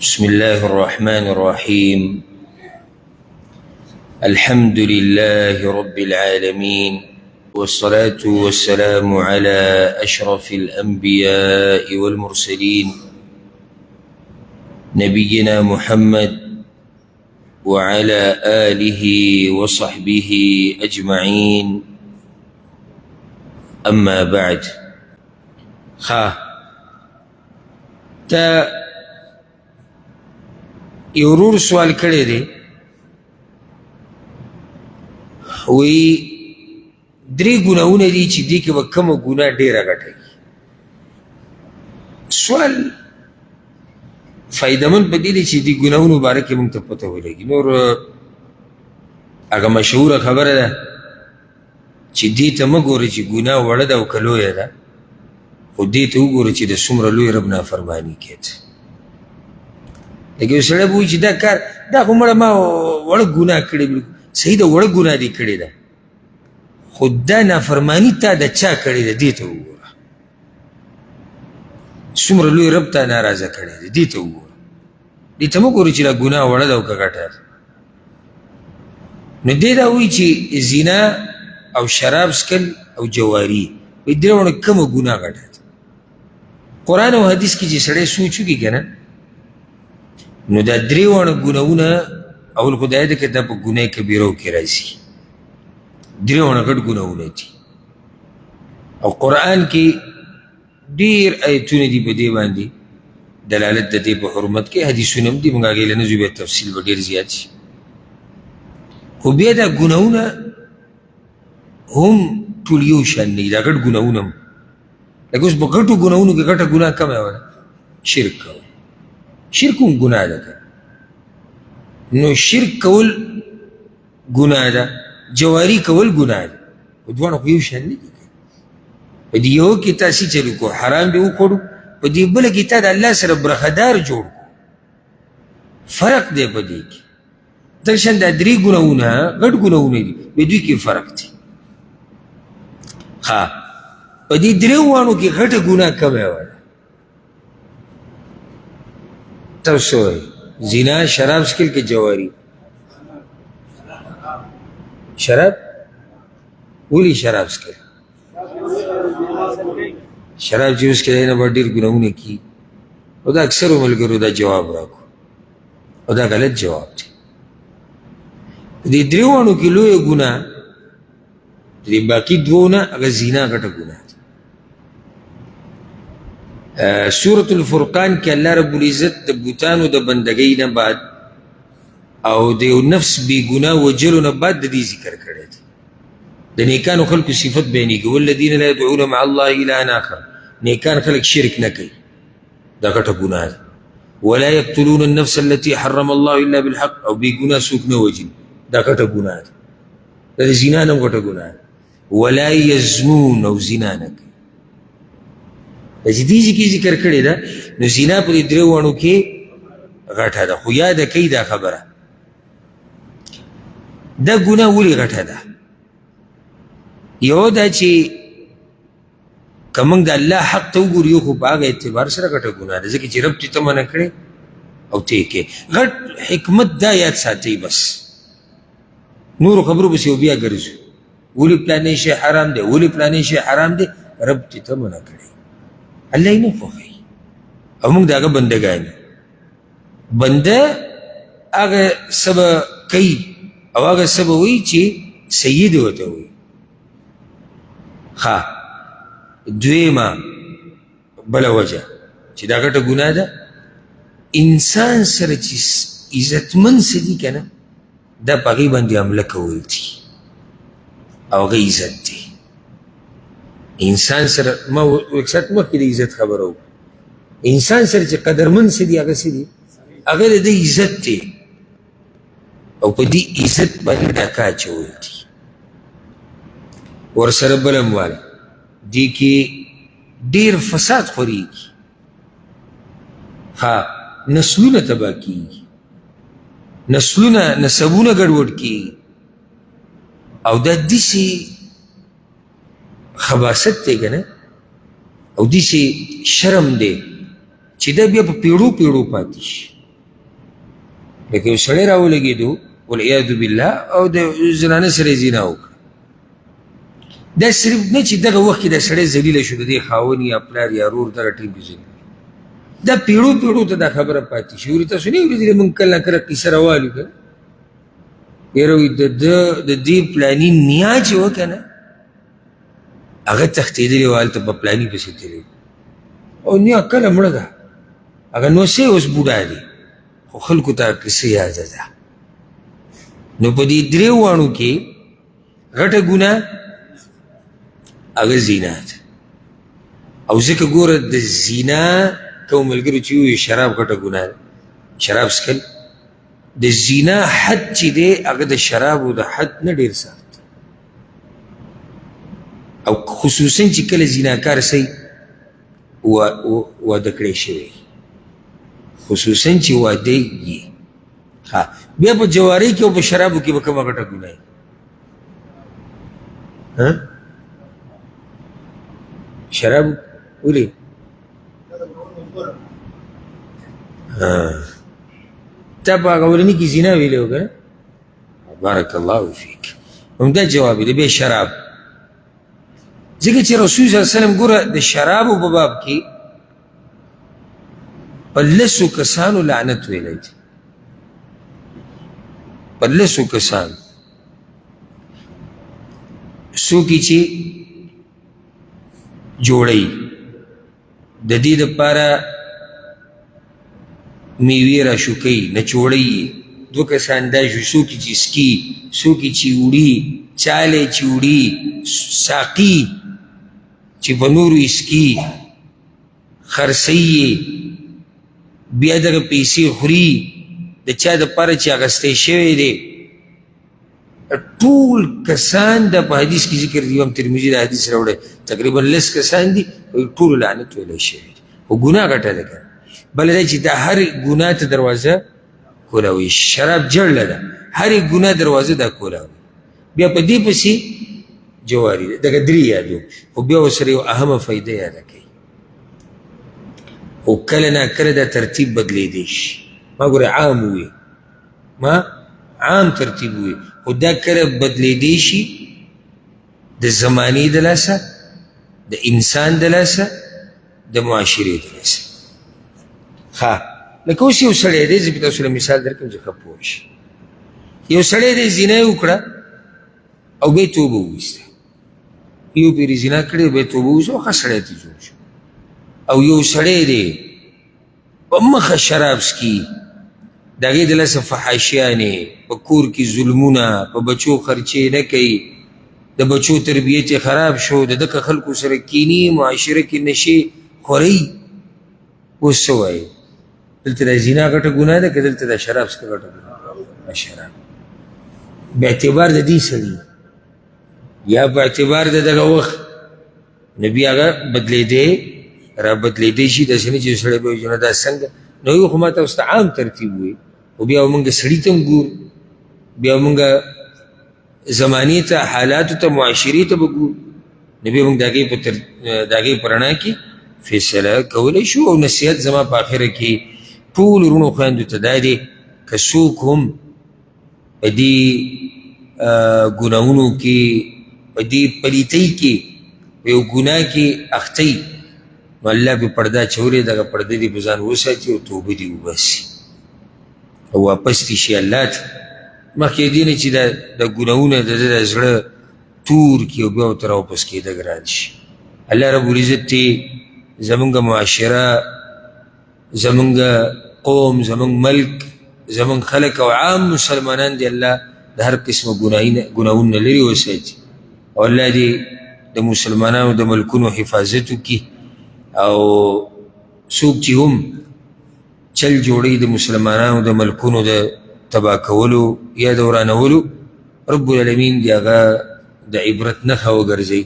بسم الله الرحمن الرحيم. الحمد لله رب العالمين، والصلاة والسلام على أشرف الأنبياء والمرسلين نبينا محمد وعلى آله وصحبه أجمعين. أما بعد، تا یورور سوال کړی دی، وی درې ګناهونه دي چې دې کې به کومه ګناه ډېره غټه وي. سوال فایدهمند په دې دی چې دې ګناهونو باره کې موږ ته پته ولګي. نور هغه مشهوره خبره ده چې دې ته مه ګورې چې ګناه وړه ده او که لویه ده، خو دې ته وګوره چې د څومره لوی رب نافرماني کېد. لکه یو سړی به وایي چې دا کار دا خو مړه ما وړه ګناه کړې، صحیح ده وړه ګناه دې کړې ده، خو دا نافرماني تا د چا کړې ده دې ته وګوره. څومره لوی رب تا ناراضه کړی دی، دې ته وګوره. دې ته مه ګورې چې دا ګناه وړه ده او که غټه ده. نو دې دا وایي چې زنا او شراب څکل او جواري، وایي درې واړه کومه ګناه غټه ده. قرآن او حدیث کې چې سړی سوچ وکړي که نه، نو دا درې واړه ګناهونه اول خو دا ده که دا په ګناه کبیرو کې راځي. درې واړه غټ ګناهونه دي او قرآن کې ډېر ایتونه دي په دې باندې دلالت د دې په حرمت کې، حدیثونه هم دي، موږ هغې له نه ځو، بیا تفصیل به ډېر زیات شي. خو بیا دا ګناهونه هم ټول یو شان نه دي، دا غټ ګناهونه هم. لکه اوس په غټو ګناهونو کې غټه ګناه کومه وه؟ شرک کول. شرک هم ګناه ده که نو شرک کول ګناه ده، جواري کول ګناه ده، خو دواړه خو یو شان نه دي. په دې یو کې تا څه چل وکړو، حرام دې وخوړو، په دې بله کې تا د الله سره برخدار جوړ کړو. فرق دی په دې کې. دغه شان دا درې ګناهونه غټ ګناهونه دي، په دوی کې فرق دی. په دې درې واړو کې غټه ګناه کومه وه؟ تاسو وایئ زنا، شراب څکل کې جواري. شراب ولې شراب څکل؟ شراب چې اوس کې نه به ډېر ګناهونه کي، او دا اکثرو ملګرو دا جواب راکړو، او دا غلط جواب دی. دې درې واړو کې لویه ګناه، دې باقي دوو نه هغه زنا غټه ګناه ده. سورة الفرقان کې الله رب العزت د بوتانو د بندګۍ نه بعد او د یو نفس بې ګناه وجلو نه بعد د دې ذکر کړی دی. د نیکانو خلکو صفت بیانېږي، والذین لا یدعون مع الله إلها آخر. نیکان خلک شرک نه کوي، دا غټه ګناه ده. ولا یقتلون النفس التي حرم الله إلا بالحق، او بې ګناه څوک نه وجني، دا غټه ګناه ده. دا د زنا نه هم غټه ګناه ده. ولا یزنون، او زنا نه کوي. چې دې کې ذکر کړې ده، نو زنا په دې درې واړو کې غټه ده. خو یاده کوي دا خبره، دا ګناه ولې غټه ده؟ یو دا چې که موږ د الله حق ته وګورو، یو خو په هغه اعتبار سره غټه ګناه ده ځکه چې رب ته منع کړې او ته یې کې. غټ حکمت دا یاد ساتئ، بس نورو خبرو پسې یو بیا ګرځو، ولې پلانې شی حرام دی، ولې پلانې شی حرام دی، رب ته منع کړی، الله یې نه خوښوي، او موږ د هغه بندګان یو. بنده هغه څه به کوي او هغه څه به وایي چې سید ورته وایي. دویمه بله وجه چې دا غټه ګناه ده، انسان سره چې عزتمند څه دي که نه، دا په هغې باندې حمله کول دي، او هغه عزت دی. انسان سره ما وکسات مخکې د عزت خبره وکړه، انسان سره چې قدرمند څه دي، هغه څه دي، هغه د ده عزت دی، او په دې عزت باندې ډاکه اچول دي. ورسره بله هم واله، دې کې ډېر فساد خورېږي، نسلونه تباه کېږي، نسبونه ګډوډ کېږي، او دا داسې خباثت دی که نه، او داسې شرم دی چې دا بیا په پیړو پیړو پاتې شي. لکه یو سړی راولګېدو والعیاذ بالله او د زنانه سره زنا وکړه، دا صرف نه چې دغه وخت کې دا سړی ذلیله شو، د دې خاوند یا پلار یا رور دغه ټیم کې ذلیله، دا پیړو پیړو ته دا خبره پاتې شي. ورې تاسو نه اورېدلې موږ کله کله کیسه راوالو که یاره وایي د دې پلاني نیا چې وه که نه هغه تښتېدلې وه هلته په پلاني پسې تللی او نیا کله مړه ده، هغه نو سې اوس بوډا دی خو خلکو ته کیسه یاده ده. نو په دې درې واڼو کې غټه ګناه هغه زنا ده. او ځکه ګوره د زنا کوم ملګرو چې ووایي شراب غټه ګناه ده، شراب څښل د زنا حد چې دی هغه د شرابو د حد نه ډېر سخت، او خصوصا چې کله زناکار صحیح واده کړی شوی، خصوصا چې واده یې بیا په جوارۍ کې او په شرابو کې به کومه غټه ګناه شراب ولې تا په هغه ورني کې زنا ویلې و که نه بارک الله فیک، همدا جواب دی بیا شراب. ځکه چې رسول صلی الله علیه وسلم ګوره د شرابو په باب کې په لسو کسانو لعنت ویلی دی، په لسو کسانو، څوک چې جوړی د دې دپاره میوې را شوکوي نچوړی دوه کسان دا شو، څوک چې سکي، څوک چې وړي، چالی چې وړي، ساقي چې په نورو اسکي، خرڅوي بیا دغه پیسې خوري د چا دپاره چې اخیستی شوی دی. ټول کسان دا په حدیث کې ذکر دی، امام ترمذي دا حدیث راوړی، تقریبا لس کسان دي ټولو لعنت ویلی شوی دی. خو ګناه غټه ده که بله دا چې دا هر ګناه ته دروازه کولاوي، شراب جړله ده، هرې ګناه دروازه دا کولاوي. بیا په دې پسې جواري ده، دغه درې یادو، خو بیا ورسره یو اهمه فایده یاده کوي. خو کله ناکله دا ترتیب بدلېدی شي، ما ګوره عام ووي، ما عام ترتیب ووي، خو دا کله بدلېدی شي د زمانې د لاسه، د انسان د لاسه، د معاشرې د لاسه. ښه لکه اوس یو سړی دی، زه به تاسو له مثال درکړم چې ښه پوه شي. یو سړی دی زنا یې وکړه او بیا یې توبه وویسته، یو پیرې زنا کړې بیا یې توبه وویسته او ښه سړی ته جوړ شو. او یو سړی دی په مخه شراب څکي، د هغې د لاسه فحاشیانې، په کور کې ظلمونه، په بچو خرچې نه کوي، د بچو تربیت یې خراب شو، د دغه خلکو سره کیني، معاشره کې نشې خورئ. اوس څه وایي دلته دا زنا غټه ګناه ده که دلته دا شراب څکه غټه ګناه ده؟ شراب به اعتبار د دې سړي یا په اعتبار د دغه وخت نو بیا هغه بدلېدی را بدلېدی شي. داسې نه چې یو سړی به وایي نه دا څنګه، نو یو خو ما ته اوس ته عام ترتیب وایي، خو بیا مونږ سړي ته هم ګورو، بیا مونږ زمانې ته، حالاتو ته، معاشرې ته به ګورو، نو بیا مونږ د هغې په رڼا کې فیصله کولی شو. او نصیحت زما په آخره کې ټول ورونو خویندو ته دا دی که څوک هم په دې ګناهونو کې، په دې پلیتۍ کې، په یو ګناه کې اختی، نو الله پې پرده اچولی، دغه پرده دې په ځان وساتي او توبه دې وباسي او واپس دې شي الله ته، مخکې دې نه چې دا ګناهونه د ده د زړه تور کړي او بیا ورته راواپس کېده ګران شي. الله رب العزت دې زمونږ معاشره، زمونږ قوم، زمونږ ملک، زمونږ خلک او عام مسلمانان دې الله د هر قسمه ګناهونو لرې وساتي، او الله دې د مسلمانانو د ملکونو حفاظت وکړي. او څوک چې هم چل جوړوي د مسلمانانو د ملکونو د تباه کولو یا د ورانولو، رب العالمین دې هغه د عبرت نښه وګرځوي.